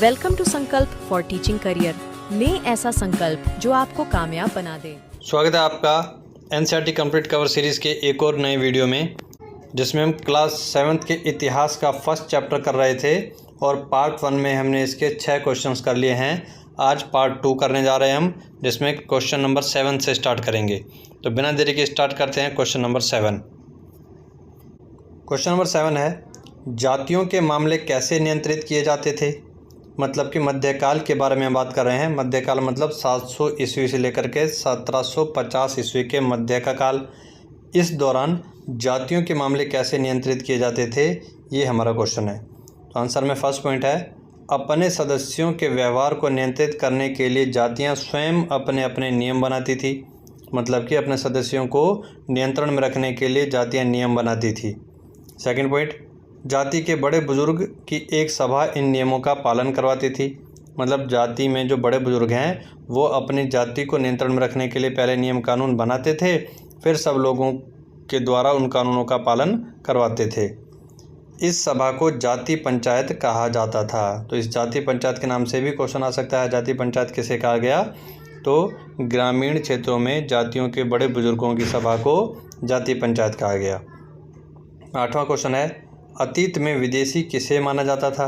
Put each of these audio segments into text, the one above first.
Welcome to संकल्प for teaching career. लें ऐसा संकल्प जो आपको कामयाब बना दे। स्वागत है आपका एनसीईआरटी कंप्लीट कवर सीरीज़ के एक और नए वीडियो में, जिसमें हम क्लास 7th के इतिहास का फर्स्ट चैप्टर कर रहे थे और पार्ट 1 में हमने इसके 6 क्वेश्चंस कर लिए हैं। आज पार्ट 2 करने जा रहे हैं हम, जिसमें क्वेश्चन नंबर 7 से स्टार्ट करेंगे। तो बिना देरी के स्टार्ट करते हैं क्वेश्चन नंबर 7। क्वेश्चन नंबर 7 है, जातियों के मामले कैसे नियंत्रित किए जाते थे? मतलब कि मध्यकाल के बारे में बात कर रहे हैं। मध्यकाल मतलब 700 ईस्वी से लेकर के 1750 ईस्वी के मध्य का काल। इस दौरान जातियों के मामले कैसे नियंत्रित किए जाते थे, ये हमारा क्वेश्चन है। तो आंसर में फर्स्ट पॉइंट है, अपने सदस्यों के व्यवहार को नियंत्रित करने के लिए जातियां स्वयं अपने अपने नियम बनाती थी। मतलब कि अपने सदस्यों को नियंत्रण में रखने के लिए जातियां नियम बनाती थी। सेकंड पॉइंट, जाति के बड़े बुजुर्ग की एक सभा इन नियमों का पालन करवाती थी। मतलब जाति में जो बड़े बुजुर्ग हैं वो अपनी जाति को नियंत्रण में रखने के लिए पहले नियम कानून बनाते थे, फिर सब लोगों के द्वारा उन कानूनों का पालन करवाते थे। इस सभा को जाति पंचायत कहा जाता था। तो इस जाति पंचायत के नाम से भी क्वेश्चन आ सकता है। जाति पंचायत किसे कहा गया? तो ग्रामीण क्षेत्रों में जातियों के बड़े बुजुर्गों की सभा को जाति पंचायत कहा गया। 8वां क्वेश्चन है, अतीत में विदेशी किसे माना जाता था?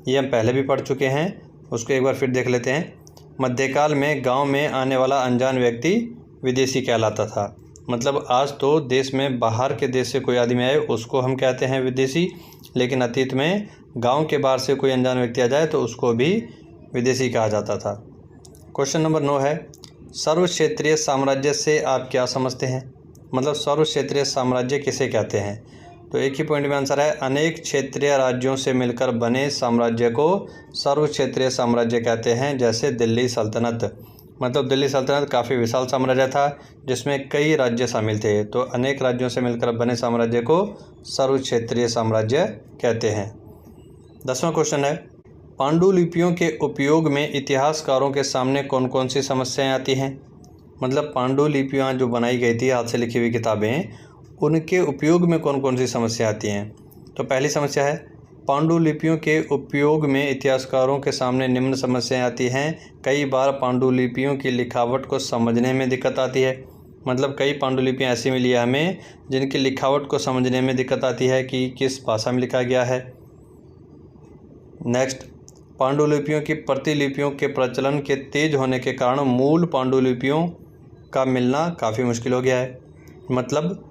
ये हम पहले भी पढ़ चुके हैं, उसको एक बार फिर देख लेते हैं। मध्यकाल में गांव में आने वाला अनजान व्यक्ति विदेशी कहलाता था। मतलब आज तो देश में बाहर के देश से कोई आदमी आए उसको हम कहते हैं विदेशी, लेकिन अतीत में गांव के बाहर से कोई अनजान व्यक्ति आ जाए तो उसको भी विदेशी कहा जाता था। क्वेश्चन नंबर 9 है, सर्व क्षेत्रीय साम्राज्य से आप क्या समझते हैं? मतलब सर्व क्षेत्रीय साम्राज्य किसे कहते हैं? तो एक ही पॉइंट में आंसर है, अनेक क्षेत्रीय राज्यों से मिलकर बने साम्राज्य को सर्व क्षेत्रीय साम्राज्य कहते हैं। जैसे दिल्ली सल्तनत, मतलब दिल्ली सल्तनत काफ़ी विशाल साम्राज्य था जिसमें कई राज्य शामिल थे। तो अनेक राज्यों से मिलकर बने साम्राज्य को सर्व क्षेत्रीय साम्राज्य कहते हैं। 10वां क्वेश्चन है, पांडुलिपियों के उपयोग में इतिहासकारों के सामने कौन कौन सी समस्याएं आती हैं? मतलब पांडुलिपियाँ जो बनाई गई थी, हाथ से लिखी हुई किताबें, उनके उपयोग में कौन कौन सी समस्या आती हैं? तो पहली समस्या है, पांडुलिपियों के उपयोग में इतिहासकारों के सामने निम्न समस्याएं आती हैं। कई बार पांडुलिपियों की लिखावट को समझने में दिक्कत आती है। मतलब कई पांडुलिपियां ऐसी मिली है हमें जिनकी लिखावट को समझने में दिक्कत आती है कि किस भाषा में लिखा गया है। नेक्स्ट, पांडुलिपियों की प्रतिलिपियों के प्रचलन के तेज होने के कारण मूल पांडुलिपियों का मिलना काफ़ी मुश्किल हो गया है। मतलब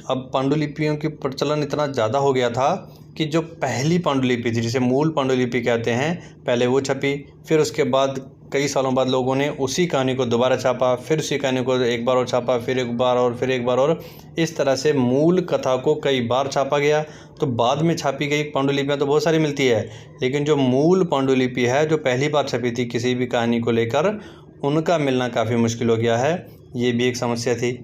अब पांडुलिपियों की प्रचलन इतना ज़्यादा हो गया था कि जो पहली पांडुलिपि थी, जिसे मूल पांडुलिपि कहते हैं, पहले वो छपी, फिर उसके बाद कई सालों बाद लोगों ने उसी कहानी को दोबारा छापा, फिर उसी कहानी को एक बार और छापा, फिर एक बार और फिर एक बार और, इस तरह से मूल कथा को कई बार छापा गया। तो बाद में छापी गई पांडुलिपियाँ तो बहुत सारी मिलती है, लेकिन जो मूल पांडुलिपि है जो पहली बार छपी थी किसी भी कहानी को लेकर, उनका मिलना काफ़ी मुश्किल हो गया है। ये भी एक समस्या थी।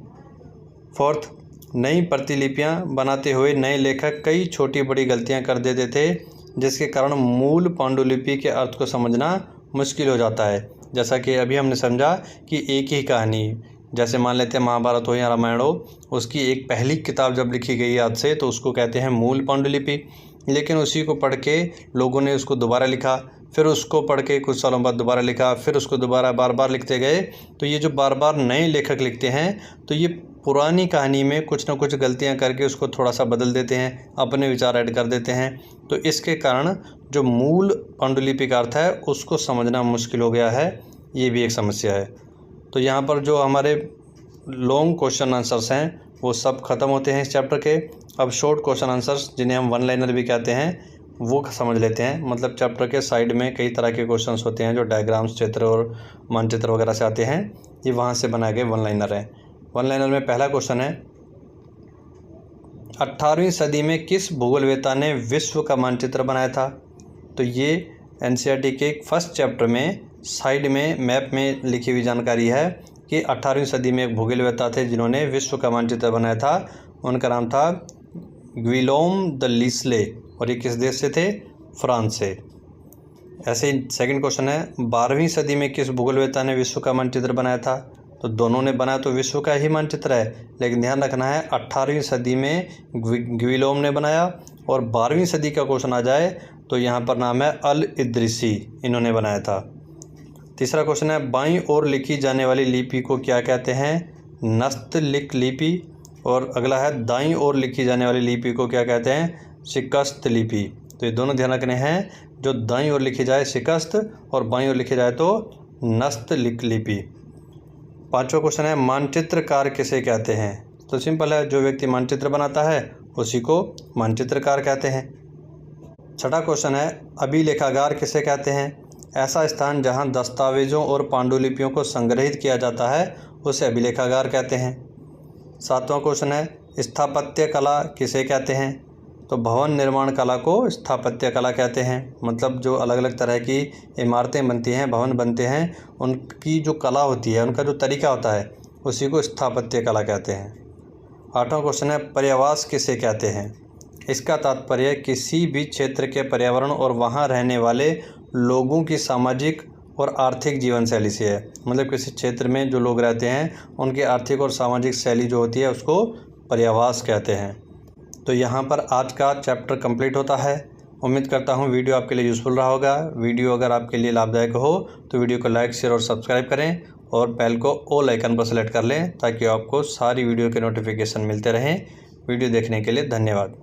फोर्थ, नई प्रतिलिपियां बनाते हुए नए लेखक कई छोटी बड़ी गलतियां कर देते थे, जिसके कारण मूल पांडुलिपि के अर्थ को समझना मुश्किल हो जाता है। जैसा कि अभी हमने समझा कि एक ही कहानी, जैसे मान लेते हैं महाभारत हो या रामायण हो, उसकी एक पहली किताब जब लिखी गई याद से तो उसको कहते हैं मूल पांडुलिपि। लेकिन उसी को पढ़ के लोगों ने उसको दोबारा लिखा, फिर उसको पढ़ के कुछ सालों बाद दोबारा लिखा, फिर उसको दोबारा बार बार लिखते गए। तो ये जो बार बार नए लेखक लिखते हैं तो ये पुरानी कहानी में कुछ ना कुछ गलतियां करके उसको थोड़ा सा बदल देते हैं, अपने विचार ऐड कर देते हैं। तो इसके कारण जो मूल पांडुलिपि का अर्थ है उसको समझना मुश्किल हो गया है। ये भी एक समस्या है। तो यहाँ पर जो हमारे लॉन्ग क्वेश्चन आंसर्स हैं वो सब ख़त्म होते हैं इस चैप्टर के। अब शॉर्ट क्वेश्चन आंसर्स, जिन्हें हम वन लाइनर भी कहते हैं, वो समझ लेते हैं। मतलब चैप्टर के साइड में कई तरह के क्वेश्चंस होते हैं जो डायग्राम्स, चित्र और मानचित्र वगैरह से आते हैं। ये वहाँ से बनाए गए वन लाइनर हैं। वन लाइनर में पहला क्वेश्चन है, 18वीं सदी में किस भूगोलवेत्ता ने विश्व का मानचित्र बनाया था? तो ये एनसीईआरटी के फर्स्ट चैप्टर में साइड में मैप में लिखी हुई जानकारी है कि 18वीं सदी में एक भूगोलवेत्ता थे जिन्होंने विश्व का मानचित्र बनाया था। उनका नाम था गिलॉम द लिस्ले, और ये किस देश से थे? फ्रांस से। ऐसे ही सेकंड क्वेश्चन है, 12वीं सदी में किस भूगोलवेत्ता ने विश्व का मानचित्र बनाया था? तो दोनों ने बनाया तो विश्व का ही मानचित्र है, लेकिन ध्यान रखना है 18वीं सदी में गिलॉम ने बनाया, और 12वीं सदी का क्वेश्चन आ जाए तो यहाँ पर नाम है अल इद्रिसी, इन्होंने बनाया था। तीसरा क्वेश्चन है बाईं ओर लिखी जाने वाली लिपि को क्या कहते हैं? नस्तलिक लिपि। और अगला है दाईं ओर लिखी जाने वाली लिपि को क्या कहते हैं? शिकस्त लिपि। तो ये दोनों ध्यान रखने हैं, जो दाईं ओर लिखी जाए शिकस्त और बाईं ओर लिखी जाए तो नस्तलिक लिपि। पांचवा क्वेश्चन है मानचित्रकार किसे कहते हैं? तो सिंपल है, जो व्यक्ति मानचित्र बनाता है उसी को मानचित्रकार कहते हैं। छठा क्वेश्चन है अभिलेखागार किसे कहते हैं? ऐसा स्थान जहां दस्तावेजों और पांडुलिपियों को संग्रहित किया जाता है उसे अभिलेखागार कहते हैं। सातवां क्वेश्चन है स्थापत्य कला किसे कहते हैं? तो भवन निर्माण कला को स्थापत्य कला कहते हैं। मतलब जो अलग अलग तरह की इमारतें बनती हैं, भवन बनते हैं, उनकी जो कला होती है, उनका जो तरीका होता है, उसी को स्थापत्य कला कहते हैं। आठवां क्वेश्चन है पर्यावास किसे कहते हैं? इसका तात्पर्य किसी भी क्षेत्र के पर्यावरण और वहाँ रहने वाले लोगों की सामाजिक और आर्थिक जीवन शैली से है। मतलब किसी क्षेत्र में जो लोग रहते हैं उनकी आर्थिक और सामाजिक शैली जो होती है उसको पर्यावास कहते हैं। तो यहाँ पर आज का चैप्टर कंप्लीट होता है। उम्मीद करता हूँ वीडियो आपके लिए यूज़फुल रहा होगा। वीडियो अगर आपके लिए लाभदायक हो तो वीडियो को लाइक, शेयर और सब्सक्राइब करें और बेल को ऑल आइकन पर सेलेक्ट कर लें ताकि आपको सारी वीडियो के नोटिफिकेशन मिलते रहें। वीडियो देखने के लिए धन्यवाद।